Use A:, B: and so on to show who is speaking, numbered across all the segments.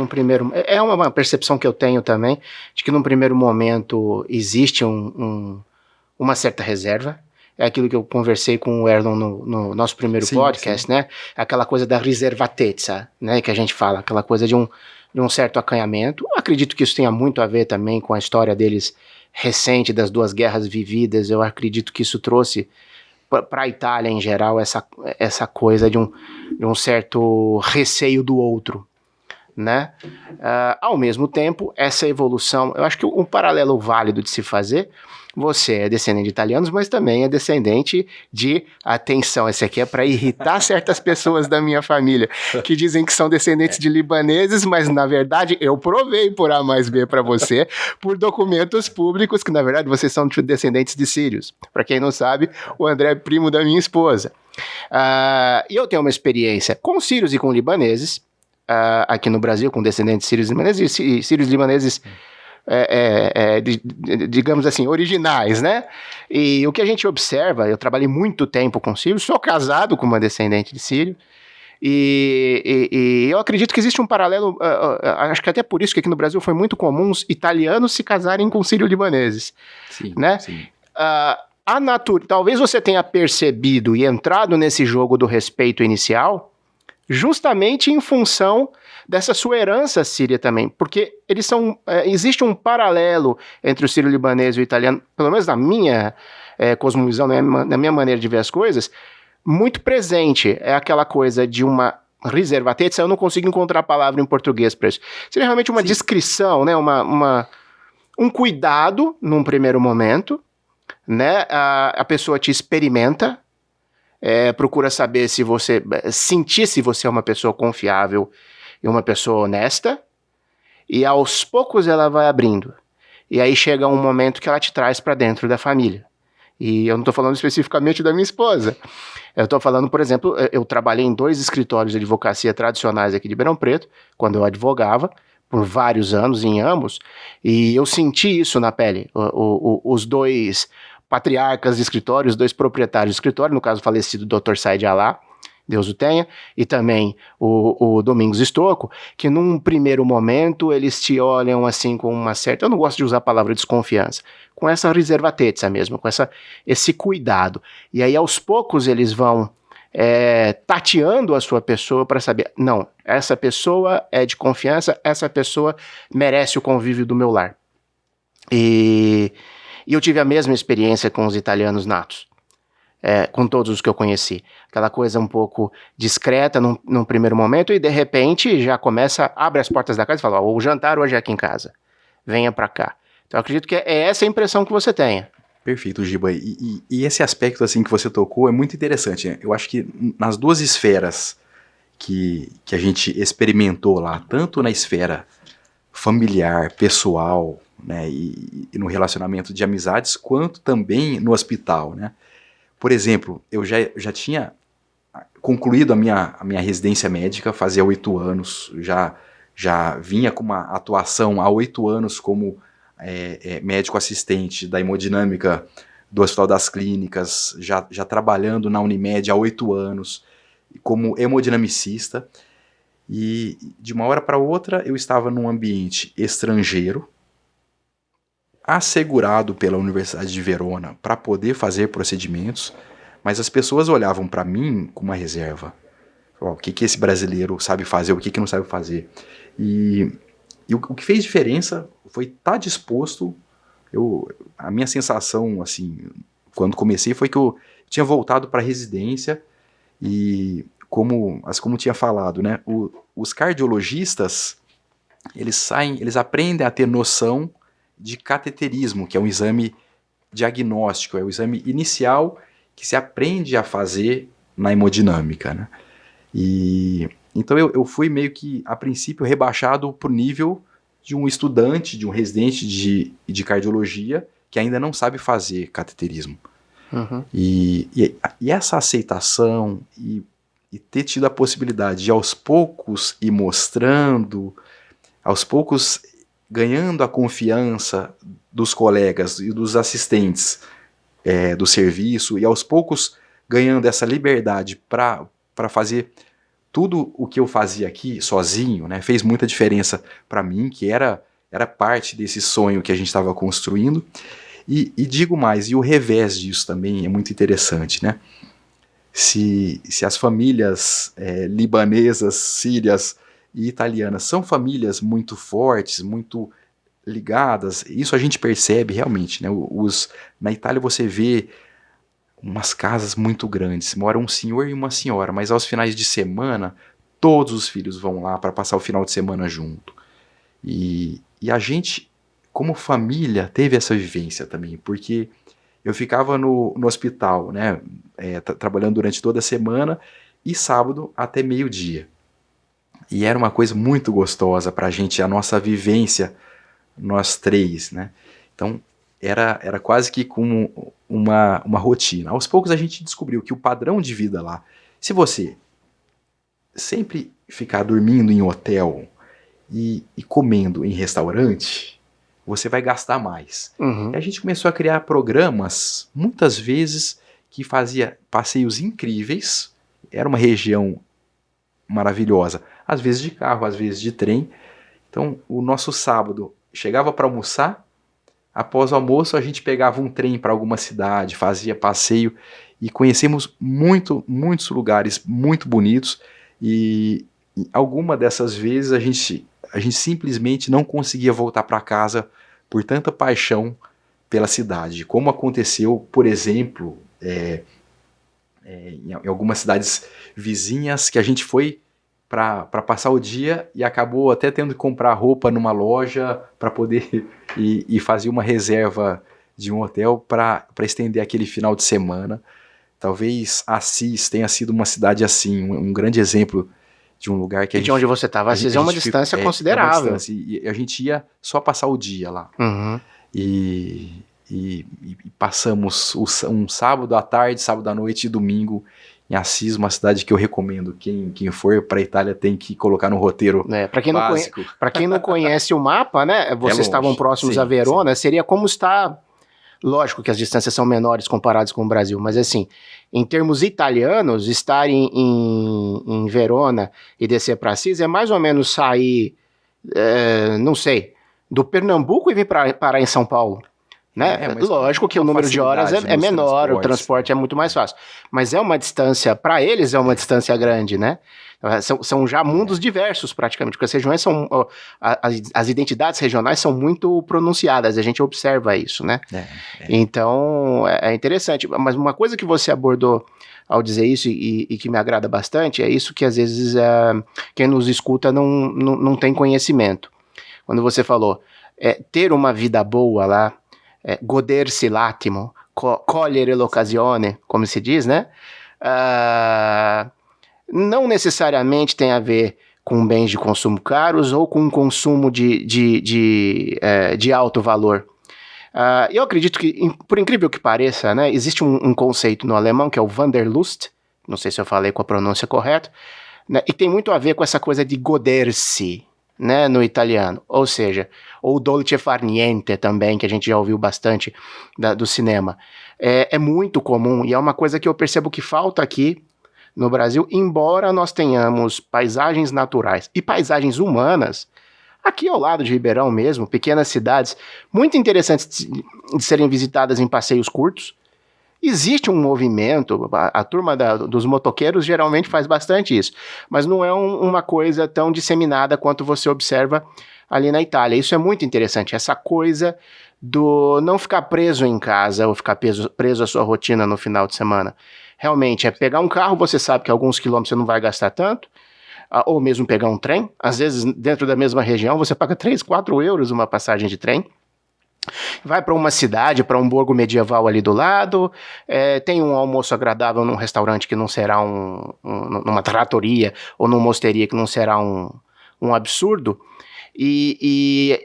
A: num primeiro... É uma percepção que eu tenho também, de que num primeiro momento existe uma certa reserva. É aquilo que eu conversei com o Erlon no nosso primeiro podcast, sim. Né? Aquela coisa da riservatezza, né? Que a gente fala, aquela coisa de um certo acanhamento. Eu acredito que isso tenha muito a ver também com a história deles recente, das 2 guerras vividas. Eu acredito que isso trouxe para a Itália em geral essa coisa de um certo receio do outro, né? Ao mesmo tempo, essa evolução, eu acho que um paralelo válido de se fazer, você é descendente de italianos, mas também é descendente de, atenção, esse aqui é para irritar certas pessoas da minha família, que dizem que são descendentes de libaneses, mas na verdade eu provei por A mais B para você, por documentos públicos, que na verdade vocês são descendentes de sírios. Para quem não sabe, o André é primo da minha esposa. E eu tenho uma experiência com sírios e com libaneses, aqui no Brasil, com descendentes sírios e libaneses, e sírios e libaneses, digamos assim, originais, né? E o que a gente observa, eu trabalhei muito tempo com sírios, sou casado com uma descendente de sírio, e eu acredito que existe um paralelo, acho que até por isso que aqui no Brasil foi muito comum os italianos se casarem com sírio-libaneses, né? Sim. Talvez você tenha percebido e entrado nesse jogo do respeito inicial, justamente em função dessa sua herança síria também, porque eles são, existe um paralelo entre o sírio-libanês e o italiano, pelo menos na minha cosmovisão, na minha maneira de ver as coisas, muito presente. É aquela coisa de uma riservatezza, eu não consigo encontrar a palavra em português para isso. Seria realmente uma discrição, né? Um cuidado num primeiro momento, né? A pessoa te experimenta, procura saber sentir se você é uma pessoa confiável e uma pessoa honesta, e aos poucos ela vai abrindo. E aí chega um momento que ela te traz para dentro da família. E eu não estou falando especificamente da minha esposa. Eu estou falando, por exemplo, eu trabalhei em 2 escritórios de advocacia tradicionais aqui de Ribeirão Preto, quando eu advogava, por vários anos em ambos, e eu senti isso na pele. Os 2 patriarcas de escritório, os 2 proprietários de escritório, no caso o falecido Dr. Said Alá, Deus o tenha, e também o Domingos Estocco, que num primeiro momento eles te olham assim com uma certa, eu não gosto de usar a palavra desconfiança, com essa riservatezza mesmo, com esse cuidado. E aí aos poucos eles vão tateando a sua pessoa para saber, não, essa pessoa é de confiança, essa pessoa merece o convívio do meu lar. E eu tive a mesma experiência com os italianos natos. Com todos os que eu conheci. Aquela coisa um pouco discreta num primeiro momento e de repente já abre as portas da casa e fala, o jantar hoje é aqui em casa, venha pra cá. Então eu acredito que é essa a impressão que você tenha.
B: Perfeito, Giba. E esse aspecto assim que você tocou é muito interessante, né? Eu acho que nas 2 esferas que a gente experimentou lá, tanto na esfera familiar, pessoal, né, e no relacionamento de amizades, quanto também no hospital, né? Por exemplo, eu já tinha concluído a minha residência médica, fazia 8 anos, já vinha com uma atuação há 8 anos como médico assistente da hemodinâmica do Hospital das Clínicas, já trabalhando na Unimed há 8 anos, como hemodinamicista, e de uma hora para outra eu estava num ambiente estrangeiro, assegurado pela Universidade de Verona para poder fazer procedimentos, mas as pessoas olhavam para mim com uma reserva. O que esse brasileiro sabe fazer, o que não sabe fazer. E o que fez diferença foi estar disposto. A minha sensação, assim, quando comecei, foi que eu tinha voltado para a residência e, como tinha falado, né, os cardiologistas, eles aprendem a ter noção de cateterismo, que é um exame diagnóstico, é o exame inicial que se aprende a fazer na hemodinâmica, né? E então eu fui meio que, a princípio, rebaixado para o nível de um estudante, de um residente de cardiologia que ainda não sabe fazer cateterismo.
A: Uhum.
B: E essa aceitação e ter tido a possibilidade de aos poucos ir mostrando, aos poucos ganhando a confiança dos colegas e dos assistentes do serviço, e aos poucos ganhando essa liberdade para fazer tudo o que eu fazia aqui sozinho, né, fez muita diferença para mim, que era parte desse sonho que a gente estava construindo. E digo mais, e o revés disso também é muito interessante, né? Se as famílias libanesas, sírias e italianas são famílias muito fortes, muito ligadas, isso a gente percebe realmente, né? Na Itália você vê umas casas muito grandes, mora um senhor e uma senhora, mas aos finais de semana todos os filhos vão lá para passar o final de semana junto. E a gente, como família, teve essa vivência também, porque eu ficava no hospital, né, trabalhando durante toda a semana e sábado até meio-dia. E era uma coisa muito gostosa para a gente, a nossa vivência, nós três, né? Então, era quase que como uma rotina. Aos poucos a gente descobriu que o padrão de vida lá, se você sempre ficar dormindo em hotel e comendo em restaurante, você vai gastar mais.
A: Uhum.
B: E a gente começou a criar programas, muitas vezes, que fazia passeios incríveis, era uma região maravilhosa, às vezes de carro, às vezes de trem. Então, o nosso sábado chegava para almoçar, após o almoço a gente pegava um trem para alguma cidade, fazia passeio e conhecemos muitos lugares muito bonitos e alguma dessas vezes a gente simplesmente não conseguia voltar para casa por tanta paixão pela cidade, como aconteceu, por exemplo, em algumas cidades vizinhas que a gente foi para passar o dia e acabou até tendo que comprar roupa numa loja para poder e fazer uma reserva de um hotel para estender aquele final de semana. Talvez Assis tenha sido uma cidade assim, um grande exemplo de um lugar que
A: de onde você estava, Assis é uma distância considerável.
B: E a gente ia só passar o dia lá.
A: Uhum.
B: E passamos um sábado à tarde, sábado à noite e domingo em Assis, uma cidade que eu recomendo. Quem for para a Itália tem que colocar no roteiro básico.
A: Para quem não conhece o mapa, né? Vocês estavam próximos a Verona, seria como estar... Lógico que as distâncias são menores comparadas com o Brasil, mas assim, em termos italianos, estar em Verona e descer para Assis é mais ou menos sair, não sei, do Pernambuco e vir parar em São Paulo. Né? Lógico que o número de horas é menor, o transporte é muito mais fácil, mas é uma distância, para eles é uma distância grande, né? São já mundos diversos praticamente, porque as regiões são, as identidades regionais são muito pronunciadas, a gente observa isso, né? Então é interessante, mas uma coisa que você abordou ao dizer isso e que me agrada bastante é isso que às vezes quem nos escuta não tem conhecimento. Quando você falou ter uma vida boa lá, godersi l'attimo, cogliere l'occasione, como se diz, né? Não necessariamente tem a ver com bens de consumo caros ou com consumo de alto valor. Eu acredito que, por incrível que pareça, né, existe um conceito no alemão que é o Wanderlust, não sei se eu falei com a pronúncia correta, né, e tem muito a ver com essa coisa de godersi, né, no italiano, ou seja, ou dolce far niente também, que a gente já ouviu bastante do cinema. É muito comum e é uma coisa que eu percebo que falta aqui no Brasil, embora nós tenhamos paisagens naturais e paisagens humanas, aqui ao lado de Ribeirão mesmo, pequenas cidades, muito interessantes de serem visitadas em passeios curtos. Existe um movimento, a turma dos motoqueiros geralmente faz bastante isso, mas não é uma coisa tão disseminada quanto você observa ali na Itália. Isso é muito interessante, essa coisa do não ficar preso em casa ou ficar preso à sua rotina no final de semana. Realmente, é pegar um carro, você sabe que alguns quilômetros você não vai gastar tanto, ou mesmo pegar um trem. Às vezes, dentro da mesma região, você paga 3, 4 euros uma passagem de trem. Vai para uma cidade, para um borgo medieval ali do lado, tem um almoço agradável num restaurante que não será numa trattoria ou numa osteria que não será um absurdo, e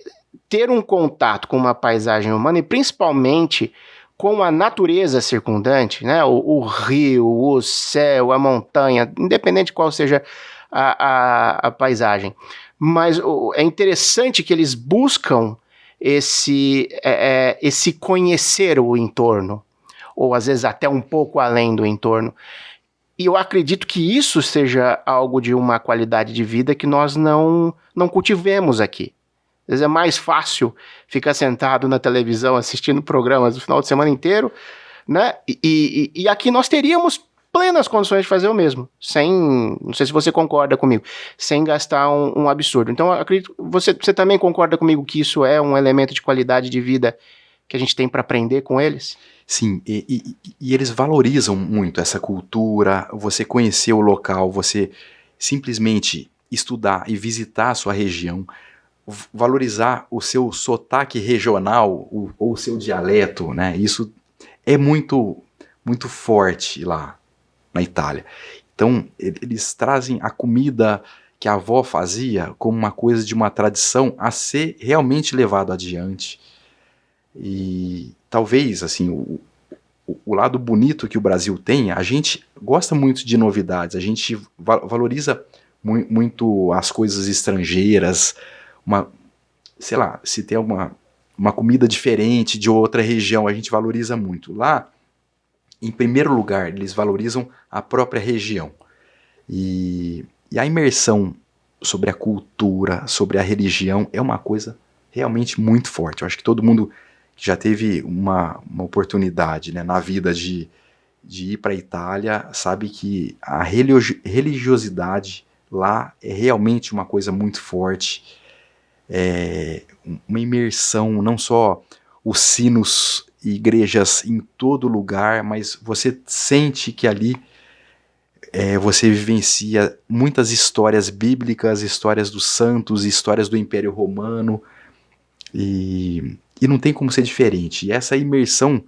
A: ter um contato com uma paisagem humana e principalmente com a natureza circundante, né? O rio, o céu, a montanha, independente de qual seja a paisagem. Mas é interessante que eles buscam esse conhecer o entorno, ou às vezes até um pouco além do entorno. E eu acredito que isso seja algo de uma qualidade de vida que nós não cultivemos aqui. Às vezes é mais fácil ficar sentado na televisão assistindo programas do final de semana inteiro, né? E aqui nós teríamos plenas condições de fazer o mesmo, não sei se você concorda comigo, sem gastar um absurdo. Então, eu acredito, você também concorda comigo que isso é um elemento de qualidade de vida que a gente tem para aprender com eles?
B: Sim, e eles valorizam muito essa cultura, você conhecer o local, você simplesmente estudar e visitar a sua região, valorizar o seu sotaque regional ou o seu dialeto, né? Isso é muito, muito forte lá na Itália. Então, eles trazem a comida que a avó fazia como uma coisa de uma tradição a ser realmente levado adiante. E talvez, assim, o lado bonito que o Brasil tem, a gente gosta muito de novidades, a gente valoriza muito as coisas estrangeiras, sei lá, se tem uma comida diferente de outra região, a gente valoriza muito. Lá, em primeiro lugar, eles valorizam a própria região. E a imersão sobre a cultura, sobre a religião, é uma coisa realmente muito forte. Eu acho que todo mundo já teve uma oportunidade, né, na vida de ir para a Itália, sabe que a religiosidade lá é realmente uma coisa muito forte. É uma imersão, não só os sinos e igrejas em todo lugar, mas você sente que ali você vivencia muitas histórias bíblicas, histórias dos santos, histórias do Império Romano, e não tem como ser diferente. E essa imersão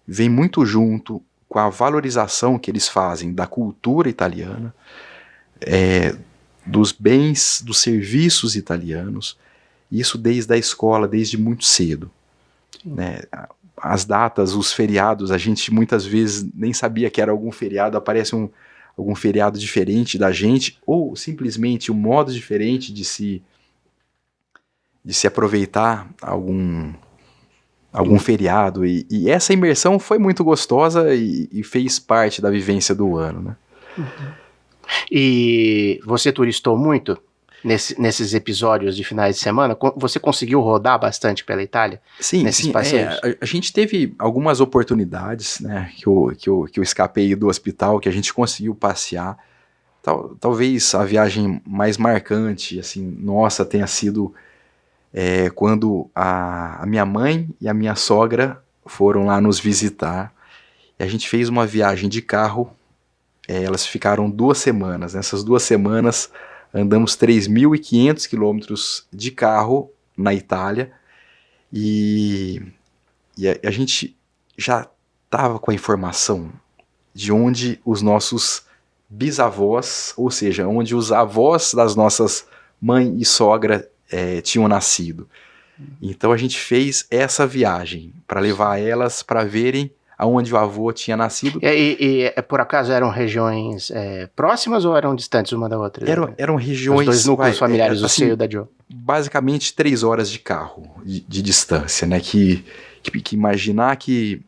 B: vem muito junto com a valorização que eles fazem da cultura italiana, dos bens, dos serviços italianos, isso desde a escola, desde muito cedo. Né? As datas, os feriados, a gente muitas vezes nem sabia que era algum feriado, aparece algum feriado diferente da gente, ou simplesmente um modo diferente de se aproveitar algum feriado, e essa imersão foi muito gostosa e fez parte da vivência do ano, né?
A: Uhum. E você turistou muito nesses episódios de finais de semana? Você conseguiu rodar bastante pela Itália?
B: Sim, a gente teve algumas oportunidades, né, que eu escapei do hospital, que a gente conseguiu passear. Talvez a viagem mais marcante, assim, nossa, tenha sido quando a minha mãe e a minha sogra foram lá nos visitar, e a gente fez uma viagem de carro. Elas ficaram 2 semanas. Nessas 2 semanas andamos 3.500 quilômetros de carro na Itália, e a gente já estava com a informação de onde os nossos bisavós, ou seja, onde os avós das nossas mãe e sogra tinham nascido. Então a gente fez essa viagem para levar elas para verem aonde o avô tinha nascido.
A: E por acaso eram regiões próximas ou eram distantes uma da outra?
B: Eram regiões...
A: Os 2 núcleos familiares, o seu e o da Jo.
B: Basicamente 3 horas de carro de distância, né? Que imaginar que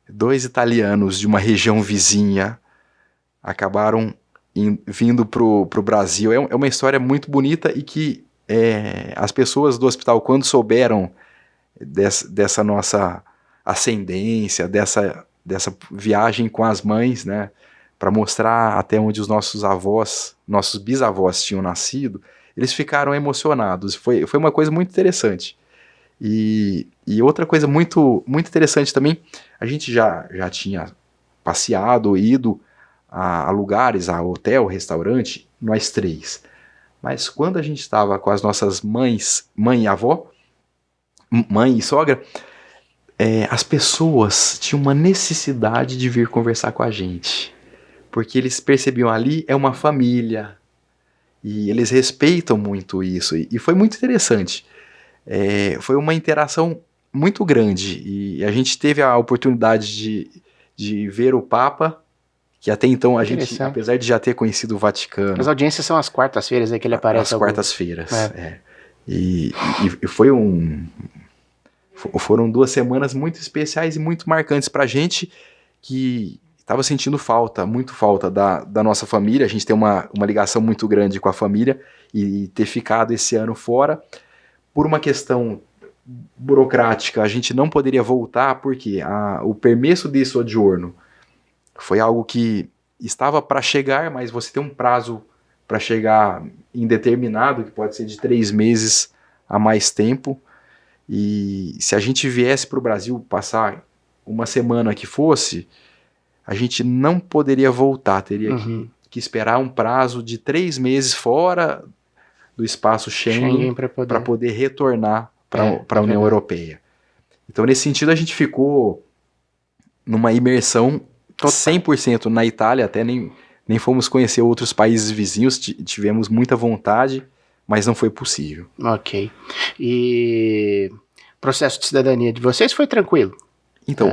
B: 2 italianos de uma região vizinha acabaram vindo pro Brasil. É uma história muito bonita, e que as pessoas do hospital, quando souberam dessa nossa ascendência, dessa viagem com as mães, né, para mostrar até onde os nossos bisavós tinham nascido, eles ficaram emocionados. Foi uma coisa muito interessante. E outra coisa muito, muito interessante também, a gente já tinha passeado, ido a lugares, a hotel, restaurante, nós 3. Mas quando a gente estava com as nossas mães, mãe e sogra, as pessoas tinham uma necessidade de vir conversar com a gente, porque eles percebiam ali uma família, e eles respeitam muito isso, e foi muito interessante. Foi uma interação muito grande, e a gente teve a oportunidade de ver o Papa, que até então a gente, apesar de já ter conhecido o Vaticano...
A: As audiências são às quartas-feiras, que ele aparece.
B: Às quartas-feiras, E foram 2 semanas muito especiais e muito marcantes pra gente, que estava sentindo falta, muito falta da nossa família. A gente tem uma ligação muito grande com a família e ter ficado esse ano fora por uma questão burocrática. A gente não poderia voltar porque o permesso de soggiorno foi algo que estava para chegar, mas você tem um prazo para chegar indeterminado, que pode ser de 3 meses a mais tempo. E se a gente viesse para o Brasil passar uma semana que fosse, a gente não poderia voltar, teria que esperar um prazo de 3 meses fora do espaço Schengen para poder retornar para a União Europeia. Então, nesse sentido, a gente ficou numa imersão 100% na Itália, até nem fomos conhecer outros países vizinhos, tivemos muita vontade, mas não foi possível.
A: Ok. E o processo de cidadania de vocês foi tranquilo?
B: Então,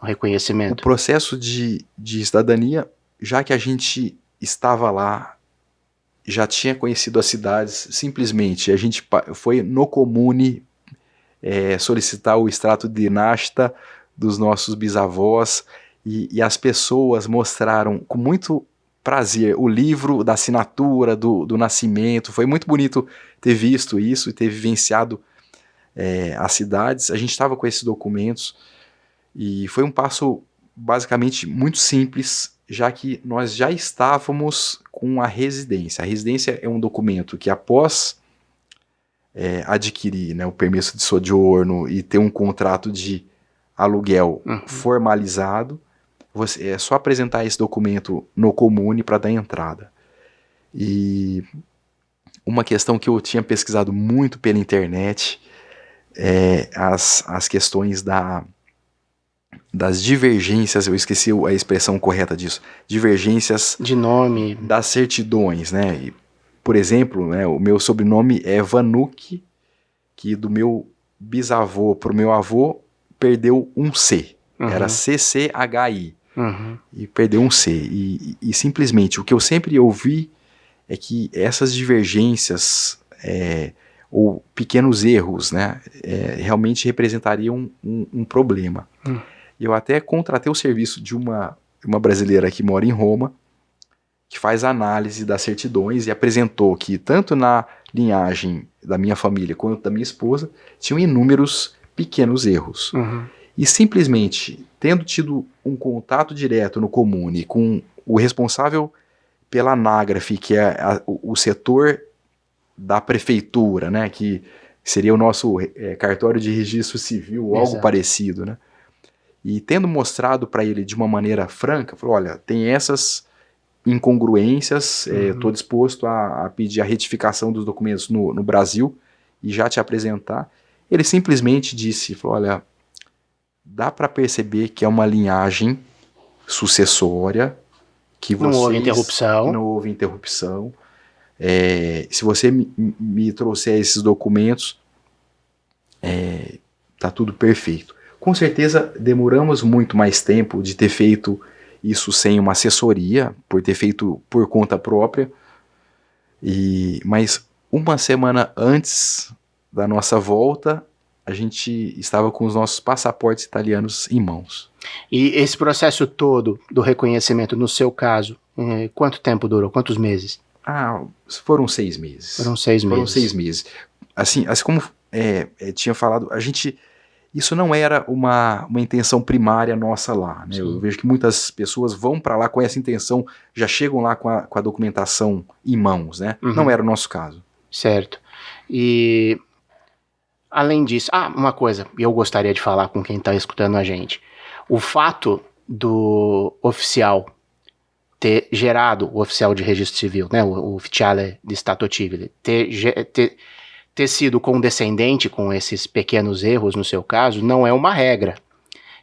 A: o reconhecimento.
B: O processo de cidadania, já que a gente estava lá, já tinha conhecido as cidades, simplesmente a gente foi no Comune solicitar o extrato de nascita dos nossos bisavós e as pessoas mostraram com muito prazer o livro da assinatura do nascimento. Foi muito bonito ter visto isso e ter vivenciado as cidades. A gente estava com esses documentos e foi um passo basicamente muito simples, já que nós já estávamos com a residência. A residência é um documento que após adquirir, né, o permesso de soggiorno e ter um contrato de aluguel formalizado, é só apresentar esse documento no Comune para dar entrada. E uma questão que eu tinha pesquisado muito pela internet é as questões das divergências, eu esqueci a expressão correta disso, divergências
A: de nome
B: das certidões, né? E, por exemplo, né, o meu sobrenome é Vanucci, que do meu bisavô para o meu avô perdeu um C, era CCHI, e perdeu um C, e simplesmente o que eu sempre ouvi é que essas divergências ou pequenos erros, né, realmente representariam um problema. Eu até contratei o serviço de uma brasileira que mora em Roma, que faz análise das certidões e apresentou que tanto na linhagem da minha família quanto da minha esposa tinham inúmeros pequenos erros. E simplesmente, tendo tido um contato direto no Comune com o responsável pela Anagrafe, que é o setor da prefeitura, né, que seria o nosso cartório de registro civil ou algo parecido, né? E tendo mostrado para ele de uma maneira franca, falou, olha, tem essas incongruências, estou disposto a pedir a retificação dos documentos no Brasil e já te apresentar. Ele simplesmente disse, falou, olha, dá para perceber que é uma linhagem sucessória, que
A: não houve interrupção.
B: Não houve interrupção. Se você me trouxer esses documentos, tá tudo perfeito. Com certeza demoramos muito mais tempo de ter feito isso sem uma assessoria, por ter feito por conta própria, mas uma semana antes da nossa volta, a gente estava com os nossos passaportes italianos em mãos.
A: E esse processo todo do reconhecimento, no seu caso, quanto tempo durou? Quantos meses?
B: Foram 6 meses.
A: Foram 6 meses.
B: Foram 6 meses. Assim como tinha falado, isso não era uma intenção primária nossa lá, né? Eu vejo que muitas pessoas vão para lá com essa intenção, já chegam lá com a documentação em mãos, né? Não era o nosso caso.
A: Certo. E além disso, uma coisa, eu gostaria de falar com quem está escutando a gente. O fato do oficial ter gerado, o oficial de registro civil, né, o ufficiale di stato civile, ter sido condescendente com esses pequenos erros, no seu caso, não é uma regra.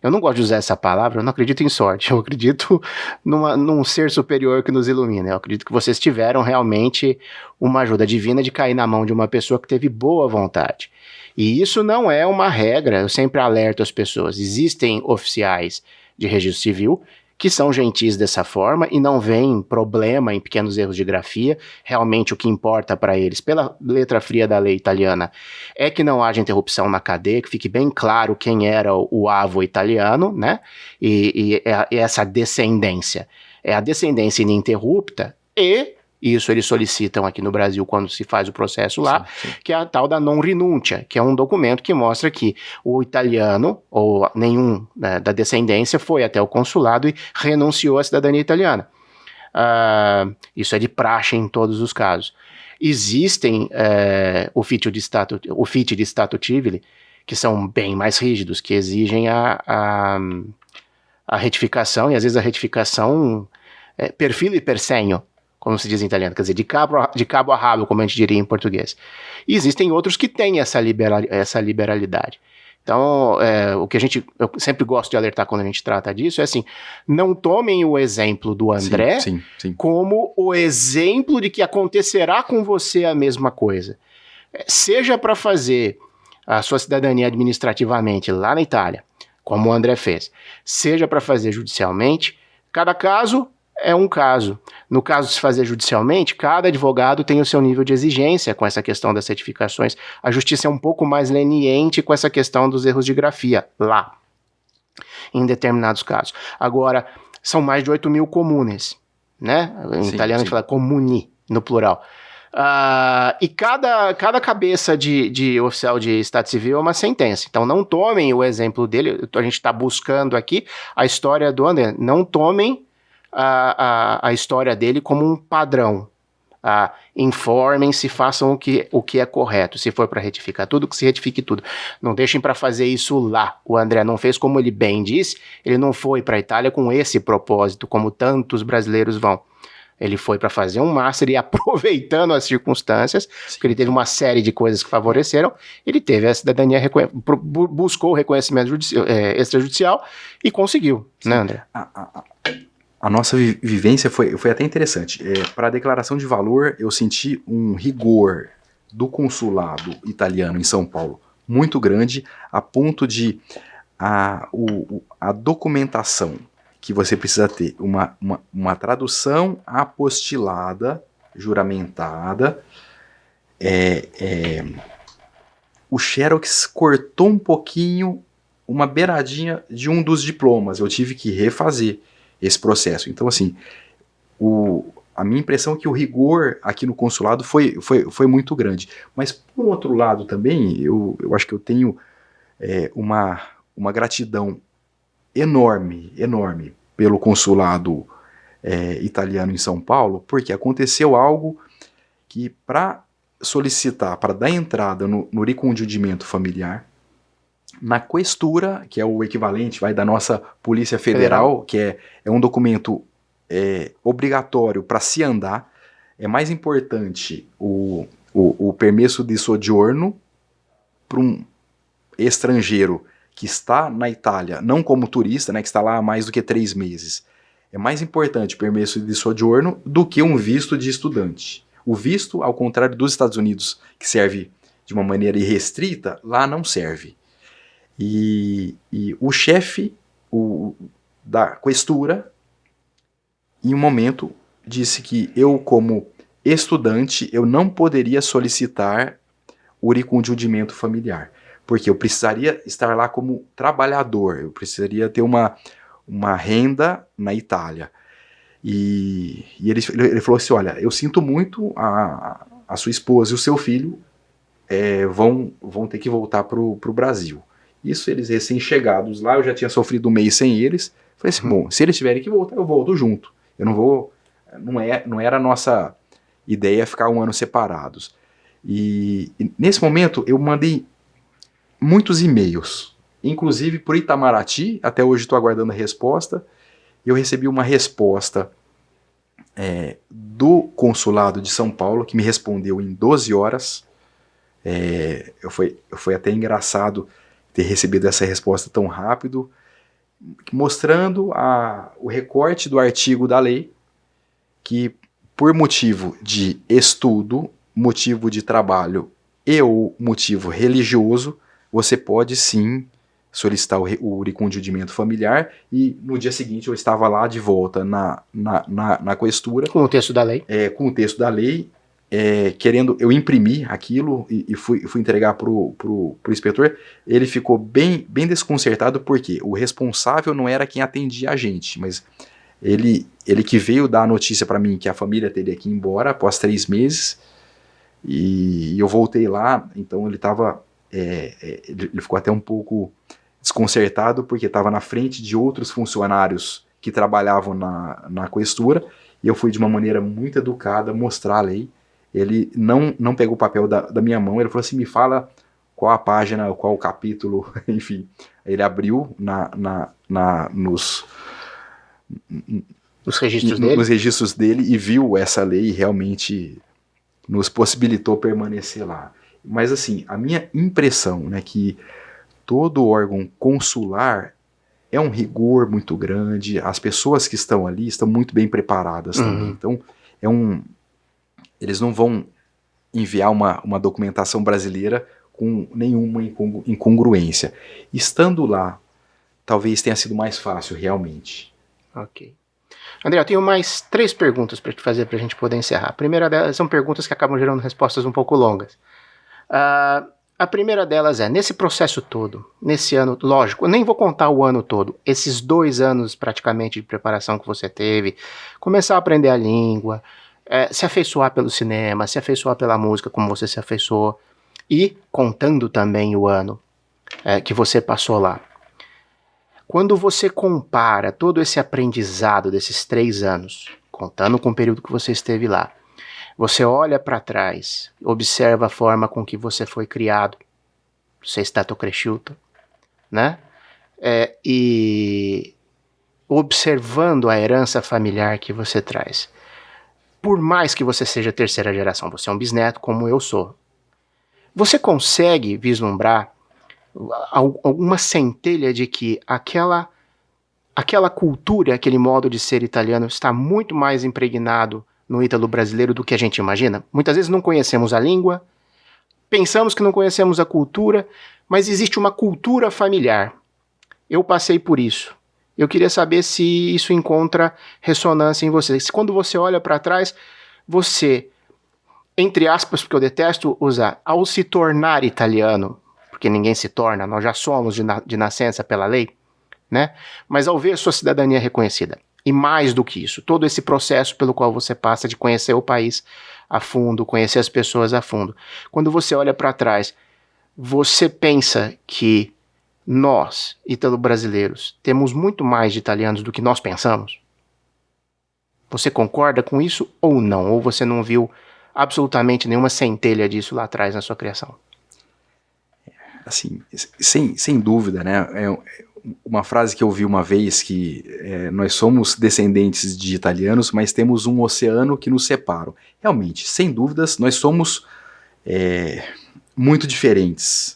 A: Eu não gosto de usar essa palavra, eu não acredito em sorte, eu acredito num ser superior que nos ilumina. Eu acredito que vocês tiveram realmente uma ajuda divina de cair na mão de uma pessoa que teve boa vontade. E isso não é uma regra, eu sempre alerto as pessoas. Existem oficiais de registro civil que são gentis dessa forma e não veem problema em pequenos erros de grafia. Realmente o que importa para eles, pela letra fria da lei italiana, é que não haja interrupção na cadeia, que fique bem claro quem era o avô italiano, né? E essa descendência. É a descendência ininterrupta e isso eles solicitam aqui no Brasil quando se faz o processo lá, sim. Que é a tal da non rinuncia, que é um documento que mostra que o italiano, ou nenhum da descendência, foi até o consulado e renunciou à cidadania italiana. Isso é de praxe em todos os casos. Existem uffici di stato civile, que são bem mais rígidos, que exigem a retificação, e às vezes a retificação per filo e per segno, como se diz em italiano, quer dizer, de cabo a rabo, como a gente diria em português. E existem outros que têm essa liberalidade. Então, o que eu sempre gosto de alertar quando a gente trata disso é assim, não tomem o exemplo do André
B: sim.
A: como o exemplo de que acontecerá com você a mesma coisa. Seja para fazer a sua cidadania administrativamente lá na Itália, como o André fez, seja para fazer judicialmente, cada caso é um caso. No caso de se fazer judicialmente, cada advogado tem o seu nível de exigência com essa questão das certificações. A justiça é um pouco mais leniente com essa questão dos erros de grafia, lá, em determinados casos. Agora, são mais de 8 mil comunes, né? Em italiano a gente fala comuni, no plural. E cada cabeça de oficial de Estado Civil é uma sentença. Então não tomem o exemplo dele, a gente está buscando aqui a história do André, não tomem a história dele como um padrão. Informem-se, façam o que é correto. Se for para retificar tudo, que se retifique tudo. Não deixem para fazer isso lá. O André não fez, como ele bem disse, ele não foi para a Itália com esse propósito, como tantos brasileiros vão. Ele foi para fazer um master e, aproveitando as circunstâncias, porque ele teve uma série de coisas que favoreceram, ele teve a cidadania, buscou o reconhecimento extrajudicial e conseguiu, né, André?
B: A nossa vivência foi até interessante. Para a declaração de valor, eu senti um rigor do consulado italiano em São Paulo muito grande, a ponto de a documentação que você precisa ter, uma tradução apostilada, juramentada, o Xerox cortou um pouquinho, uma beiradinha de um dos diplomas, eu tive que refazer esse processo. Então, assim, a minha impressão é que o rigor aqui no consulado foi muito grande. Mas, por outro lado também, eu acho que eu tenho uma gratidão enorme pelo consulado italiano em São Paulo, porque aconteceu algo que, para solicitar, para dar entrada no reconhecimento familiar, na questura, que é o equivalente da nossa Polícia Federal, que é um documento obrigatório para se andar, é mais importante o permesso de soggiorno para um estrangeiro que está na Itália, não como turista, né, que está lá há mais do que 3 meses. É mais importante o permesso de soggiorno do que um visto de estudante. O visto, ao contrário dos Estados Unidos, que serve de uma maneira irrestrita, lá não serve. E o chefe da questura, em um momento, disse que eu, como estudante, eu não poderia solicitar o ricongiungimento familiar, porque eu precisaria estar lá como trabalhador, eu precisaria ter uma renda na Itália. E ele falou assim, olha, eu sinto muito, a sua esposa e o seu filho vão ter que voltar para o Brasil. Isso, eles recém-chegados lá, eu já tinha sofrido um mês sem eles. Falei assim, bom, se eles tiverem que voltar, eu volto junto. Eu não vou... Não era a nossa ideia ficar 1 ano separados. E nesse momento, eu mandei muitos e-mails, inclusive por Itamaraty, até hoje estou aguardando a resposta. Eu recebi uma resposta do consulado de São Paulo, que me respondeu em 12 horas. Foi até engraçado ter recebido essa resposta tão rápido, mostrando o recorte do artigo da lei, que por motivo de estudo, motivo de trabalho ou motivo religioso, você pode sim solicitar o recondiumento familiar, e no dia seguinte eu estava lá de volta na questura.
A: Com o texto da lei.
B: Com o texto da lei, querendo, eu imprimi aquilo e fui entregar pro inspetor. Ele ficou bem desconcertado, porque o responsável não era quem atendia a gente, mas ele que veio dar a notícia para mim que a família teria que ir embora após 3 meses, e eu voltei lá. Então ele estava, ele ficou até um pouco desconcertado, porque estava na frente de outros funcionários que trabalhavam na questura, e eu fui de uma maneira muito educada mostrar a lei. Ele não pegou o papel da minha mão, ele falou assim: me fala qual a página, qual o capítulo, enfim. Ele abriu nos registros dele e viu essa lei, e realmente nos possibilitou permanecer lá. Mas assim, a minha impressão, né, que todo órgão consular é um rigor muito grande, as pessoas que estão ali estão muito bem preparadas também. Então, eles não vão enviar uma documentação brasileira com nenhuma incongruência. Estando lá, talvez tenha sido mais fácil, realmente.
A: Ok. André, eu tenho mais 3 perguntas para te fazer para a gente poder encerrar. A primeira delas são perguntas que acabam gerando respostas um pouco longas. A primeira delas é, nesse processo todo, nesse ano, lógico, eu nem vou contar o ano todo, esses 2 anos praticamente de preparação que você teve, começar a aprender a língua, se afeiçoar pelo cinema, se afeiçoar pela música como você se afeiçoou, e contando também o ano que você passou lá. Quando você compara todo esse aprendizado desses 3 anos, contando com o período que você esteve lá, você olha para trás, observa a forma com que você foi criado, você está cresciuto, né? E observando a herança familiar que você traz. Por mais que você seja 3ª geração, você é um bisneto como eu sou, você consegue vislumbrar alguma centelha de que aquela cultura, aquele modo de ser italiano está muito mais impregnado no ítalo brasileiro do que a gente imagina? Muitas vezes não conhecemos a língua, pensamos que não conhecemos a cultura, mas existe uma cultura familiar. Eu passei por isso. Eu queria saber se isso encontra ressonância em você. Se quando você olha para trás, você, entre aspas, porque eu detesto usar, ao se tornar italiano, porque ninguém se torna, nós já somos de nascença pela lei, né? Mas ao ver sua cidadania reconhecida, e mais do que isso, todo esse processo pelo qual você passa de conhecer o país a fundo, conhecer as pessoas a fundo, quando você olha para trás, você pensa que nós, ítalo-brasileiros, temos muito mais de italianos do que nós pensamos? Você concorda com isso ou não? Ou você não viu absolutamente nenhuma centelha disso lá atrás na sua criação?
B: Assim, sem dúvida, né? Uma frase que eu vi uma vez, que nós somos descendentes de italianos, mas temos um oceano que nos separa. Realmente, sem dúvidas, nós somos muito diferentes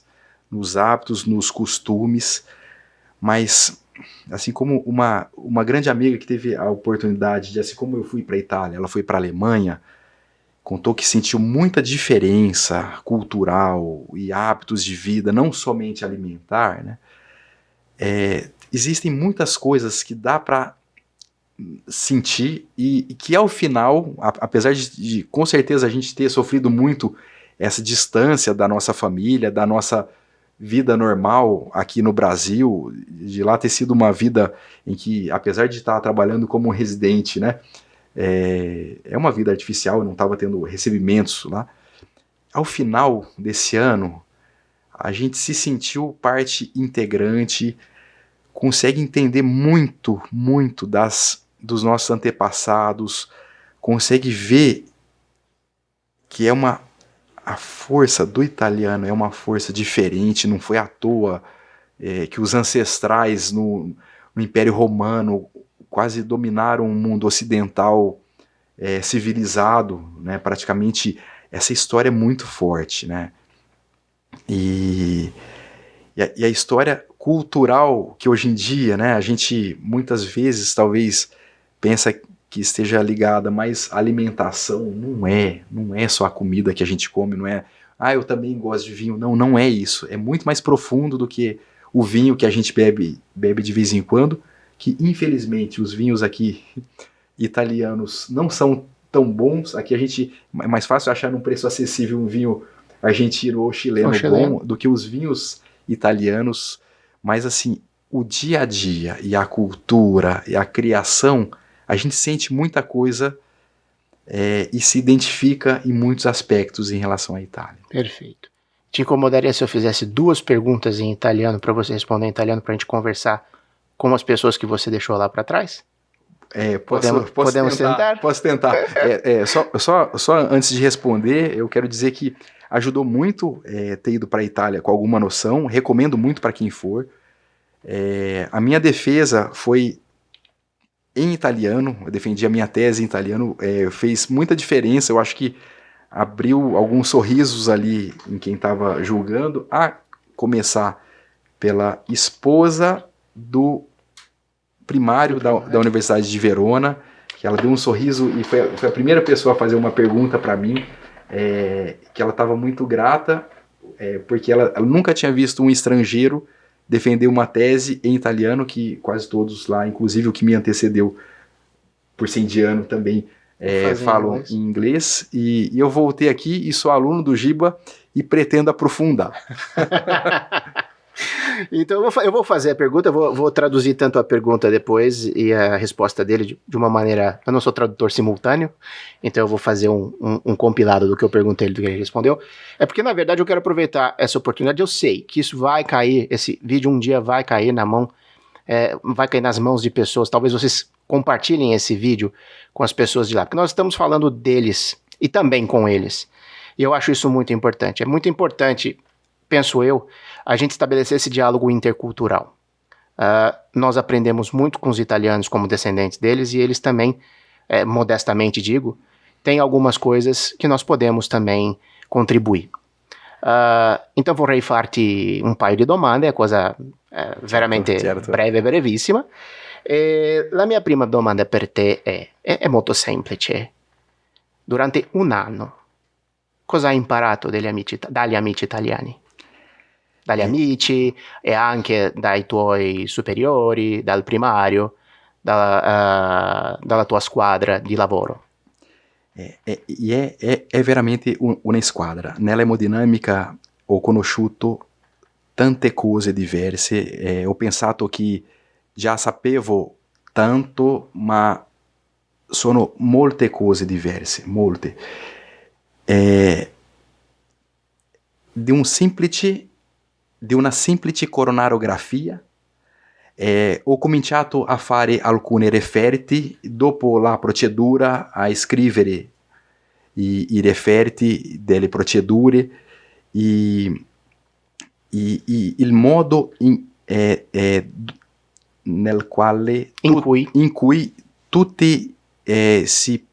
B: nos hábitos, nos costumes, mas assim como uma grande amiga que teve a oportunidade de, assim como eu fui para a Itália, ela foi para a Alemanha, contou que sentiu muita diferença cultural e hábitos de vida, não somente alimentar, né? Existem muitas coisas que dá para sentir e que ao final, apesar de com certeza a gente ter sofrido muito essa distância da nossa família, da nossa vida normal aqui no Brasil, de lá ter sido uma vida em que, apesar de estar trabalhando como residente, né, é uma vida artificial, eu não estava tendo recebimentos lá. Ao final desse ano, a gente se sentiu parte integrante, consegue entender muito dos nossos antepassados, consegue ver que a força do italiano é uma força diferente, não foi à toa que os ancestrais no Império Romano quase dominaram o mundo ocidental civilizado, né? Praticamente essa história é muito forte, né? E a história cultural que hoje em dia, né, a gente muitas vezes talvez pensa que esteja ligada, mas a alimentação não é só a comida que a gente come, não é, eu também gosto de vinho, não é isso, é muito mais profundo do que o vinho que a gente bebe de vez em quando, que infelizmente os vinhos aqui italianos não são tão bons. Aqui é mais fácil achar num preço acessível um vinho argentino ou chileno bom do que os vinhos italianos. Mas assim, o dia a dia e a cultura e a criação, a gente sente muita coisa e se identifica em muitos aspectos em relação à Itália.
A: Perfeito. Te incomodaria se eu fizesse 2 perguntas em italiano para você responder em italiano para a gente conversar com as pessoas que você deixou lá para trás? Podemos tentar?
B: Posso tentar. Só antes de responder, eu quero dizer que ajudou muito ter ido para a Itália com alguma noção, recomendo muito para quem for. A minha defesa foi em italiano, eu defendi a minha tese em italiano, fez muita diferença, eu acho que abriu alguns sorrisos ali em quem estava julgando, a começar pela esposa do primário da Universidade de Verona, que ela deu um sorriso e foi a primeira pessoa a fazer uma pergunta para mim, que ela estava muito grata, porque ela nunca tinha visto um estrangeiro defender uma tese em italiano, que quase todos lá, inclusive o que me antecedeu por ser indiano também, falam em inglês, e eu voltei aqui e sou aluno do Giba e pretendo aprofundar.
A: Então eu vou fazer a pergunta, vou traduzir tanto a pergunta depois e a resposta dele de uma maneira... Eu não sou tradutor simultâneo, então eu vou fazer um compilado do que eu perguntei e do que ele respondeu. É porque, na verdade, eu quero aproveitar essa oportunidade. Eu sei que isso vai cair, esse vídeo um dia vai cair na mão, vai cair nas mãos de pessoas. Talvez vocês compartilhem esse vídeo com as pessoas de lá, porque nós estamos falando deles e também com eles. E eu acho isso muito importante. É muito importante, penso eu, a gente estabelecer esse diálogo intercultural. Nós aprendemos muito com os italianos como descendentes deles e eles também, modestamente digo, têm algumas coisas que nós podemos também contribuir. Então vorrei farti un paio di domande, cosa veramente
B: certo.
A: breve, brevissima. La mia prima domanda per te è molto semplice. Durante un anno, cosa hai imparato dagli amici italiani? Dagli amici e anche dai tuoi superiori, dal primario, dalla tua squadra di lavoro?
B: È veramente una squadra. Nella emodinamica ho conosciuto tante cose diverse, ho pensato che già sapevo tanto, ma sono molte cose diverse, molte. Di una semplice coronarografia, ho cominciato a fare alcune referti, dopo la procedura a scrivere i referti delle procedure, il modo nel quale in cui tutti si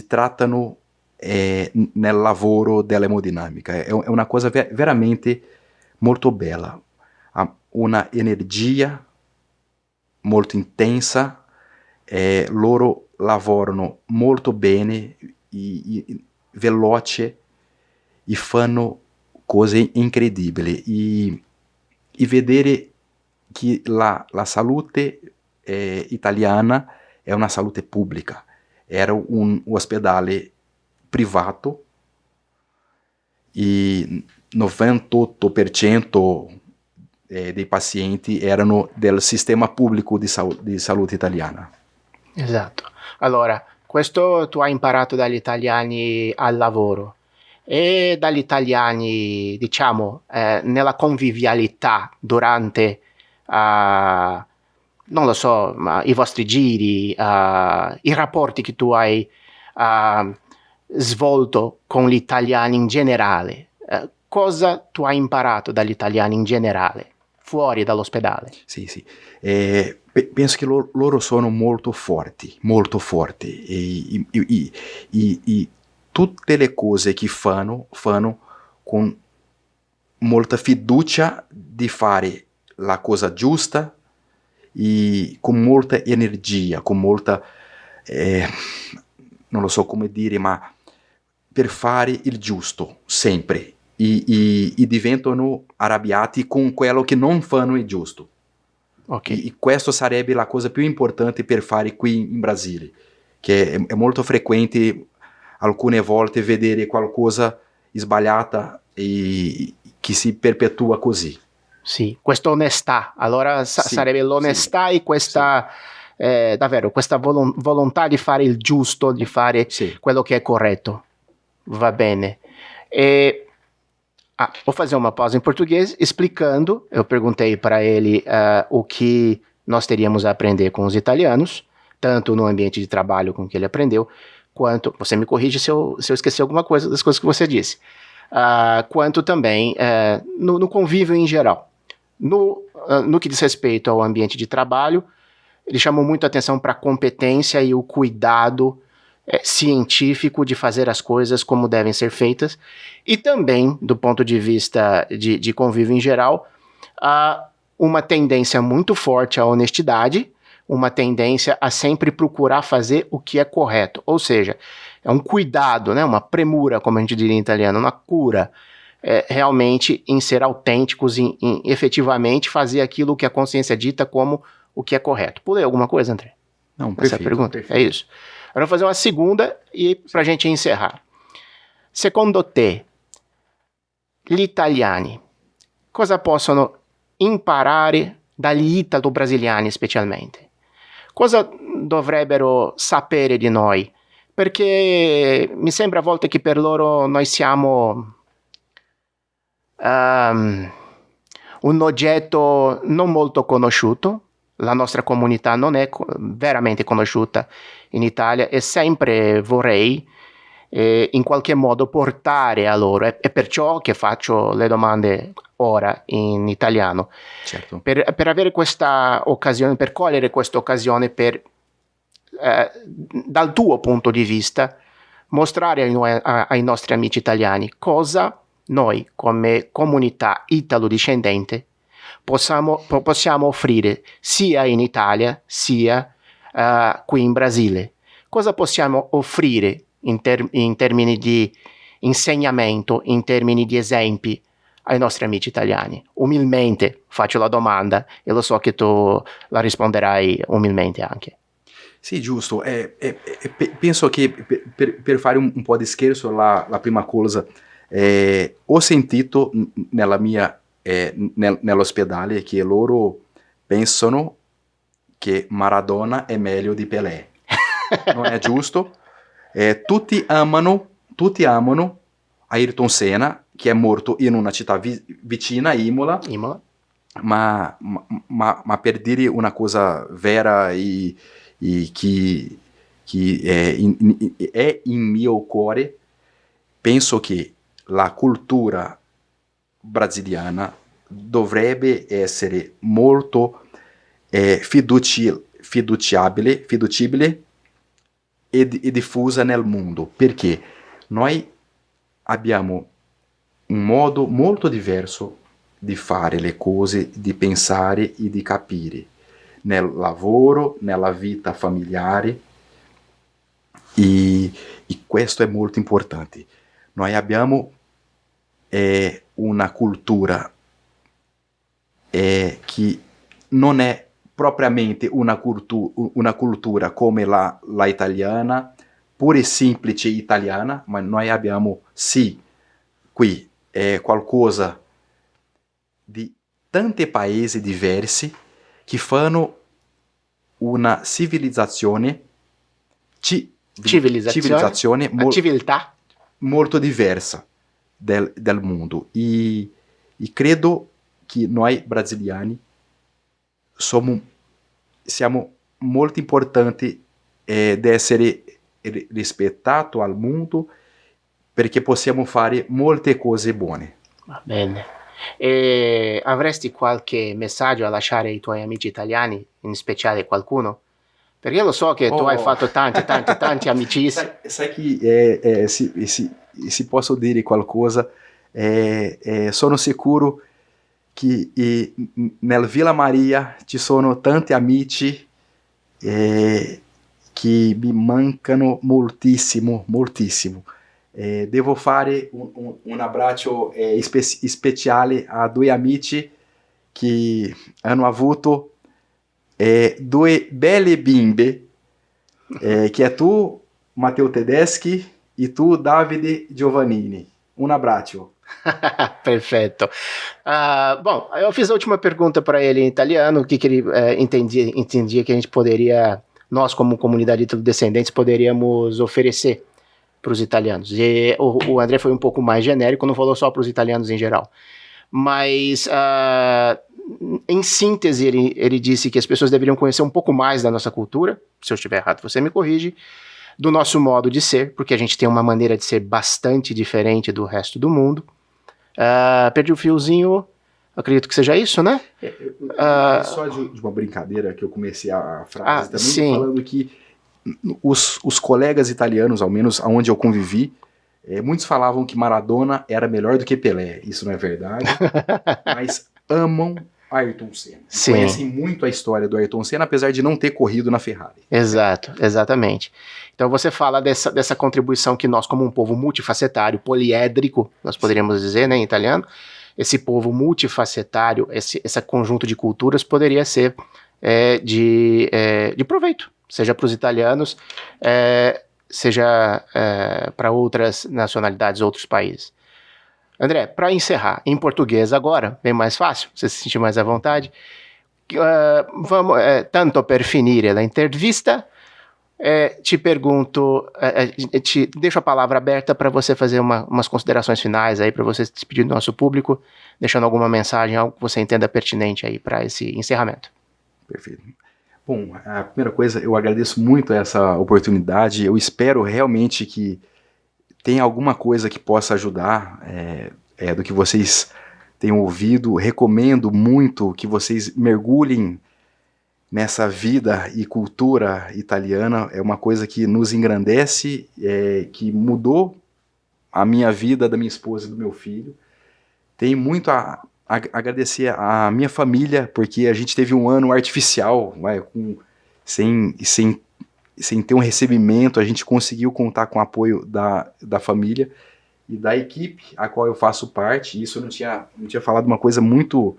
B: trattano nel lavoro dell'emodinamica. È una cosa veramente molto bella, ha una energia molto intensa, loro lavorano molto bene, veloce e fanno cose incredibili, e vedere che la salute italiana è una salute pubblica. Era un ospedale privato e 98% dei pazienti erano del sistema pubblico di salute italiana.
A: Esatto. Allora, questo tu hai imparato dagli italiani al lavoro e dagli italiani, diciamo, nella convivialità durante, non lo so, i vostri giri, i rapporti che tu hai svolto con gli italiani in generale. Cosa tu hai imparato dagli italiani in generale, fuori dall'ospedale?
B: Sì. Penso che loro sono molto forti, e tutte le cose che fanno con molta fiducia di fare la cosa giusta e con molta energia, con molta, non lo so come dire, ma per fare il giusto, sempre. e diventano arrabbiati con quello che non fanno è giusto.
A: Okay.
B: E questo sarebbe la cosa più importante per fare qui in Brasile, che è molto frequente alcune volte vedere qualcosa sbagliata e che si perpetua così.
A: Sì, questa onestà, allora sarebbe l'onestà e questa, davvero, questa volontà di fare il giusto, di fare quello che è corretto. Va bene. Vou fazer uma pausa em português explicando. Eu perguntei para ele o que nós teríamos a aprender com os italianos, tanto no ambiente de trabalho com que ele aprendeu, quanto, você me corrige se eu esqueci alguma coisa das coisas que você disse, quanto também no convívio em geral. No que diz respeito ao ambiente de trabalho, ele chamou muito a atenção para a competência e o cuidado científico de fazer as coisas como devem ser feitas, e também, do ponto de vista de convívio em geral, uma tendência muito forte à honestidade, uma tendência a sempre procurar fazer o que é correto, ou seja, é um cuidado, né, uma premura, como a gente diria em italiano, uma cura, realmente em ser autênticos, em efetivamente fazer aquilo que a consciência dita como o que é correto. Pulei alguma coisa, André?
B: Não, perfeito.
A: Essa pergunta?
B: Perfeito.
A: É isso. Agora vou fazer uma segunda e para a gente encerrar. Secondo te, gli italiani cosa possono imparare dagli italo-brasiliani specialmente? Cosa dovrebbero sapere di noi? Perché mi sembra a volte che per loro noi siamo un oggetto non molto conosciuto, la nostra comunità non è veramente conosciuta in Italia e sempre vorrei in qualche modo portare a loro, è perciò che faccio le domande ora in italiano,
B: certo.
A: per avere questa occasione, per cogliere questa occasione per dal tuo punto di vista mostrare ai nostri amici italiani cosa noi come comunità italo-discendente possiamo offrire sia in Italia sia qui in Brasile. Cosa possiamo offrire in termini di insegnamento, in termini di esempi ai nostri amici italiani? Umilmente faccio la domanda e lo so che tu la risponderai umilmente anche.
B: Sì, giusto. Penso che per fare un po' di scherzo la prima cosa, ho sentito nell'ospedale che loro pensano che Maradona è meglio di Pelé. Non è giusto? Tutti amano Ayrton Senna, che è morto in una città vicina, Imola. Ma per dire una cosa vera e che è in mio cuore, penso che la cultura brasiliana dovrebbe essere molto fiduciabile e diffusa nel mondo, perché noi abbiamo un modo molto diverso di fare le cose, di pensare e di capire nel lavoro, nella vita familiare, e questo è molto importante. Noi abbiamo una cultura che non è propriamente una cultura come la italiana, pura e semplice italiana, ma noi abbiamo sì qui qualcosa di tanti paesi diversi che fanno una civilizzazione
A: civiltà
B: molto diversa del mondo, e credo che noi brasiliani siamo molto importanti di essere rispettati al mondo, perché possiamo fare molte cose buone.
A: Va bene. E avresti qualche messaggio a lasciare ai tuoi amici italiani, in speciale qualcuno? Perché io lo so che tu hai fatto tanti amicizi.
B: Sai che se posso dire qualcosa, sono sicuro che nel Villa Maria ci sono tanti amici che mi mancano moltissimo, devo fare un abbraccio speciale a due amici che hanno avuto due belle bimbe, che è tu, Matteo Tedeschi, e tu, Davide Giovannini. Um abraço.
A: Perfeito. Bom, eu fiz a última pergunta para ele em italiano, o que ele entendia que a gente poderia, nós como comunidade de descendentes, poderíamos oferecer para os italianos. E o André foi um pouco mais genérico, não falou só para os italianos em geral. Mas, em síntese, ele disse que as pessoas deveriam conhecer um pouco mais da nossa cultura. Se eu estiver errado, você me corrige. Do nosso modo de ser, porque a gente tem uma maneira de ser bastante diferente do resto do mundo. Perdi o fiozinho, acredito que seja isso, né?
B: Só de uma brincadeira que eu comecei a frase também,
A: sim.
B: Falando que os colegas italianos, ao menos onde eu convivi, muitos falavam que Maradona era melhor do que Pelé. Isso não é verdade, mas amam Ayrton Senna. Conhecem muito a história do Ayrton Senna, apesar de não ter corrido na Ferrari.
A: Exato, exatamente. Então você fala dessa contribuição que nós, como um povo multifacetário, poliédrico, nós poderíamos dizer, né, em italiano, esse povo multifacetário, esse conjunto de culturas poderia ser de proveito, seja para os italianos, seja para outras nacionalidades, outros países. André, para encerrar, em português agora, bem mais fácil, você se sentir mais à vontade, vamos, tanto per finire la intervista, te pergunto, te deixo a palavra aberta para você fazer umas considerações finais aí, para você se despedir do nosso público, deixando alguma mensagem, algo que você entenda pertinente aí para esse encerramento.
B: Perfeito. Bom, a primeira coisa, eu agradeço muito essa oportunidade, eu espero realmente que tem alguma coisa que possa ajudar do que vocês tenham ouvido. Recomendo muito que vocês mergulhem nessa vida e cultura italiana. É uma coisa que nos engrandece, que mudou a minha vida, da minha esposa e do meu filho. Tenho muito a agradecer à minha família, porque a gente teve um ano artificial, sem ter um recebimento. A gente conseguiu contar com o apoio da família e da equipe a qual eu faço parte. Isso eu não tinha falado uma coisa muito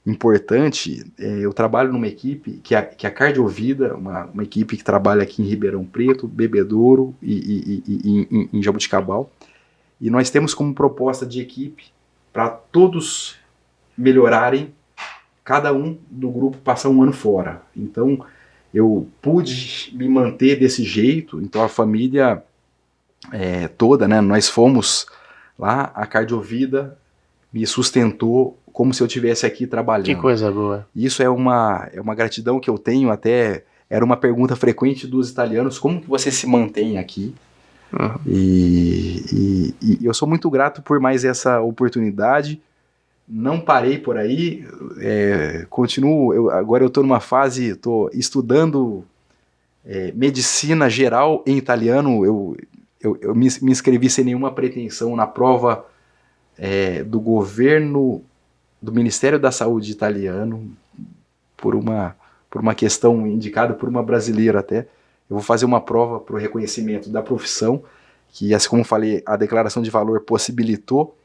B: importante. Eu trabalho numa equipe que é a Cardiovida, uma equipe que trabalha aqui em Ribeirão Preto, Bebedouro e em Jaboticabal. E nós temos como proposta de equipe para todos melhorarem, cada um do grupo passar um ano fora. Então, eu pude me manter desse jeito. Então a família toda, né, nós fomos lá, a Cardiovida me sustentou como se eu estivesse aqui trabalhando.
A: Que coisa boa.
B: Isso é uma gratidão que eu tenho, até era uma pergunta frequente dos italianos, como que você se mantém aqui? Uhum. E eu sou muito grato por mais essa oportunidade. Não parei por aí, continuo, agora eu estou numa fase, estou estudando medicina geral em italiano. Eu me inscrevi sem nenhuma pretensão na prova do governo, do Ministério da Saúde italiano, por uma questão indicada por uma brasileira até. Eu vou fazer uma prova para o reconhecimento da profissão, que, assim como falei, a declaração de valor possibilitou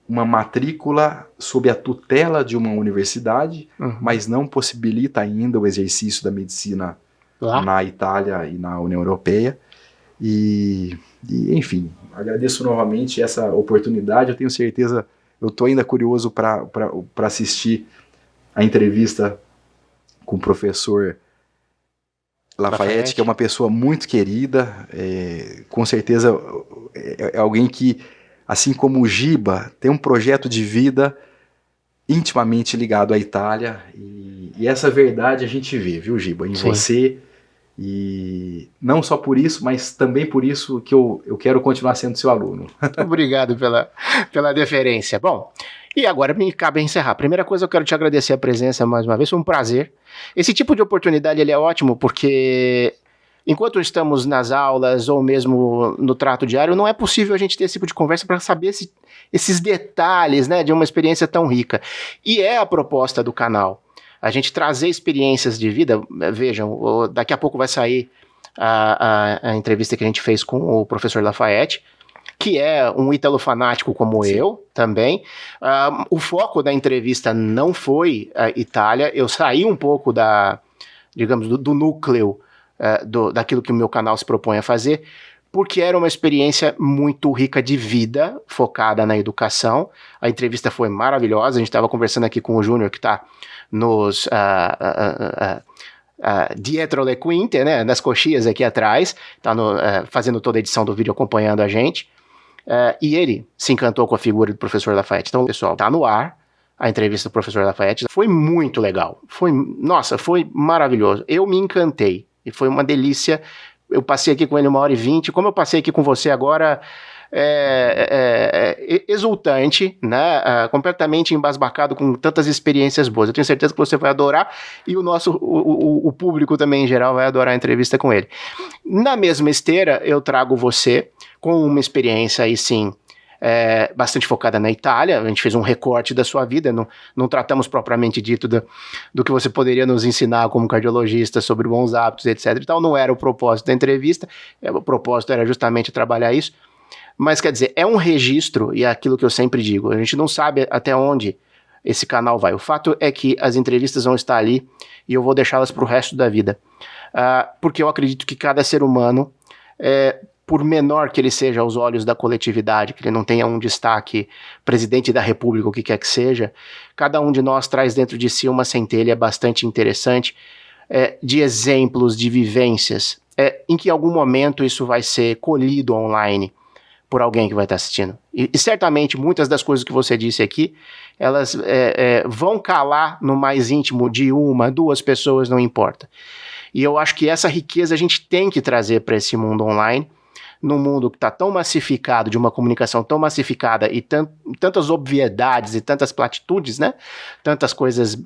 B: uma matrícula sob a tutela de uma universidade, mas não possibilita ainda o exercício da medicina na Itália e na União Europeia. E enfim, agradeço novamente essa oportunidade. Eu tenho certeza, eu estou ainda curioso para assistir a entrevista com o professor Lafayette, que é uma pessoa muito querida, com certeza é alguém que, assim como o Giba, tem um projeto de vida intimamente ligado à Itália, e essa verdade a gente vê, viu, Giba, em você, e não só por isso, mas também por isso que eu quero continuar sendo seu aluno.
A: Obrigado pela deferência. Bom, e agora me cabe encerrar. Primeira coisa, eu quero te agradecer a presença mais uma vez, foi um prazer. Esse tipo de oportunidade ele é ótimo porque enquanto estamos nas aulas ou mesmo no trato diário, não é possível a gente ter esse tipo de conversa para saber esses detalhes, né, de uma experiência tão rica. E é a proposta do canal. A gente trazer experiências de vida. Vejam, daqui a pouco vai sair a entrevista que a gente fez com o professor Lafayette. que é um ítalo fanático como eu também. O foco da entrevista não foi a Itália, eu saí um pouco do núcleo daquilo que o meu canal se propõe a fazer, porque era uma experiência muito rica de vida, focada na educação. A entrevista foi maravilhosa, a gente estava conversando aqui com o Júnior, que está nos dietro le quinte, né, nas coxias aqui atrás, está fazendo toda a edição do vídeo, acompanhando a gente, e ele se encantou com a figura do professor Lafayette. Então, pessoal, está no ar a entrevista do professor Lafayette, foi muito legal, foi maravilhoso, eu me encantei, e foi uma delícia. Eu passei aqui com ele 1h20, como eu passei aqui com você agora, exultante, né? Completamente embasbacado com tantas experiências boas. Eu tenho certeza que você vai adorar, e o público também em geral vai adorar a entrevista com ele. Na mesma esteira, eu trago você com uma experiência aí sim, bastante focada na Itália. A gente fez um recorte da sua vida, não tratamos propriamente dito do que você poderia nos ensinar como cardiologista sobre bons hábitos, etc. e tal. Não era o propósito da entrevista, o propósito era justamente trabalhar isso, mas quer dizer, é um registro, e é aquilo que eu sempre digo, a gente não sabe até onde esse canal vai. O fato é que as entrevistas vão estar ali, e eu vou deixá-las para o resto da vida, porque eu acredito que cada ser humano, por menor que ele seja aos olhos da coletividade, que ele não tenha um destaque, presidente da república, o que quer que seja, cada um de nós traz dentro de si uma centelha bastante interessante, de exemplos, de vivências, em que em algum momento isso vai ser colhido online por alguém que vai estar assistindo. E certamente muitas das coisas que você disse aqui, elas vão calar no mais íntimo de 1, 2 pessoas, não importa. E eu acho que essa riqueza a gente tem que trazer para esse mundo online, num mundo que está tão massificado, de uma comunicação tão massificada, e tantas obviedades e tantas platitudes, né? Tantas coisas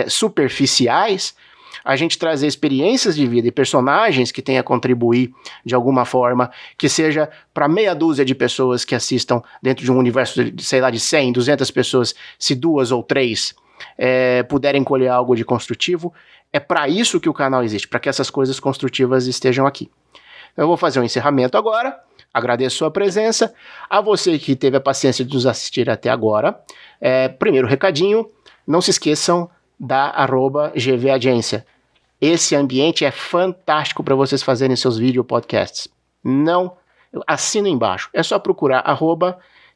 A: superficiais, a gente trazer experiências de vida e personagens que tenham a contribuir de alguma forma, que seja para meia dúzia de pessoas que assistam dentro de um universo de, sei lá, de 100, 200 pessoas, se 2 ou 3 puderem colher algo de construtivo. É para isso que o canal existe, para que essas coisas construtivas estejam aqui. Eu vou fazer um encerramento agora, agradeço a sua presença, a você que teve a paciência de nos assistir até agora. Primeiro recadinho, não se esqueçam da @GVAgência. Esse ambiente é fantástico para vocês fazerem seus vídeos podcasts. Não, assina embaixo, é só procurar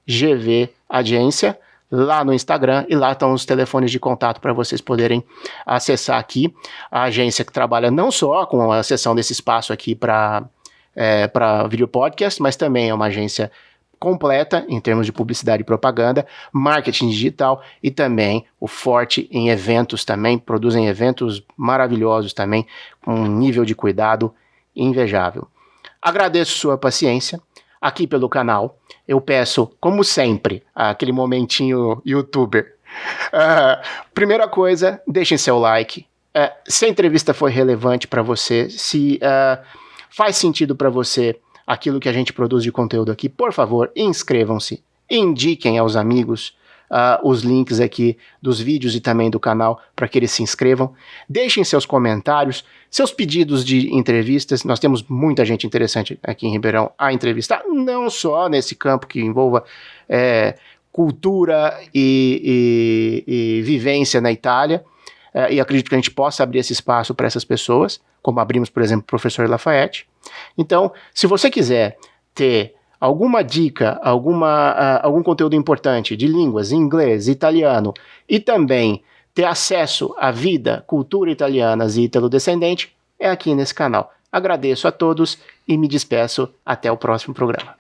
A: @GVAgência lá no Instagram, e lá estão os telefones de contato para vocês poderem acessar aqui a agência, que trabalha não só com a acessão desse espaço aqui para vídeo podcast, mas também é uma agência completa em termos de publicidade e propaganda, marketing digital, e também o forte em eventos também, produzem eventos maravilhosos também, com um nível de cuidado invejável. Agradeço sua paciência aqui pelo canal. Eu peço, como sempre, aquele momentinho youtuber. Primeira coisa, deixem seu like. Se a entrevista foi relevante para você, se faz sentido para você aquilo que a gente produz de conteúdo aqui, por favor, inscrevam-se, indiquem aos amigos os links aqui dos vídeos e também do canal para que eles se inscrevam. Deixem seus comentários, seus pedidos de entrevistas. Nós temos muita gente interessante aqui em Ribeirão a entrevistar, não só nesse campo que envolva cultura e vivência na Itália, e acredito que a gente possa abrir esse espaço para essas pessoas, como abrimos, por exemplo, o professor Lafayette. Então, se você quiser ter alguma dica, algum conteúdo importante de línguas, inglês, italiano, e também ter acesso à vida, cultura italianas e ítalo-descendente, é aqui nesse canal. Agradeço a todos e me despeço até o próximo programa.